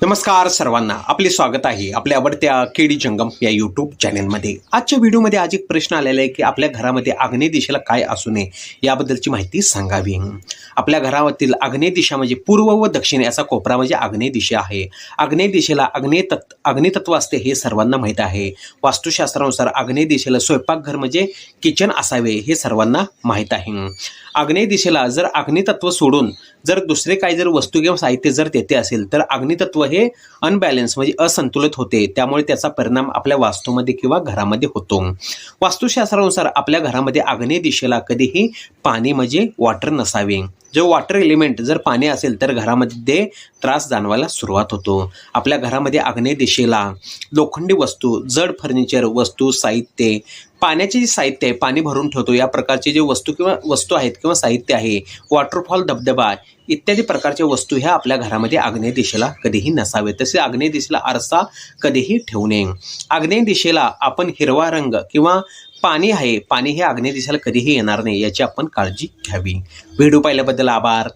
नमस्कार सर्वांना, आपले स्वागत आहे आपल्या आवडत्या केडी जंगम या यूट्यूब चॅनलमध्ये। आजच्या व्हिडिओमध्ये आज एक प्रश्न आलेला आहे की आपल्या घरामध्ये आग्नेय दिशेला काय असू नये याबद्दलची माहिती सांगावी। आपल्या घरातील आग्नेय दिशा म्हणजे पूर्व व दक्षिण याचा कोपरा म्हणजे आग्नेय दिशा आहे। आग्नेय दिशेला आग्नेय तत्व असते हे सर्वांना माहीत आहे। वास्तुशास्त्रानुसार आग्नेय दिशेला स्वयंपाकघर म्हणजे किचन असावे हे सर्वांना माहीत आहे। आग्नेय दिशेला जर आग्नेय तत्व सोडून जर दुसरे काही जर वस्तू किंवा साहित्य जर तेथे असेल तर आग्नेय तत्व हे अनबॅलन्स म्हणजे असंतुलित होते, त्यामुळे त्याचा परिणाम आपल्या वास्तूमध्ये किंवा घरामध्ये होतो। वास्तुशास्त्रानुसार आपल्या घरामध्ये आग्नेय दिशेला कधीही पाणी म्हणजे वॉटर नसावे। जो वॉटर एलिमेंट जर पाणी असेल तर घरामध्ये त्रास जाणवायला सुरुवात होतो। आपल्या घरामध्ये आग्नेय दिशेला लोखंडी वस्तू, जड फर्निचर वस्तू, साहित्य, पाण्याचे जे साहित्य आहे पाणी भरून ठेवतो या प्रकारचे जे वस्तू आहेत किंवा साहित्य आहे, वॉटरफॉल, धबधबा इत्यादी प्रकारच्या वस्तू ह्या आपल्या घरामध्ये आग्नेय दिशेला कधीही नसावे। तसे आग्नेय दिशेला आरसा कधीही ठेवू नये। आग्नेय दिशेला आपण हिरवा रंग किंवा पाणी आहे, पाणी हे आग्नेय दिशेला कधीही येणार नाही याची आपण काळजी घ्यावी। व्हिडिओ पाहिल्याबद्दल आभार,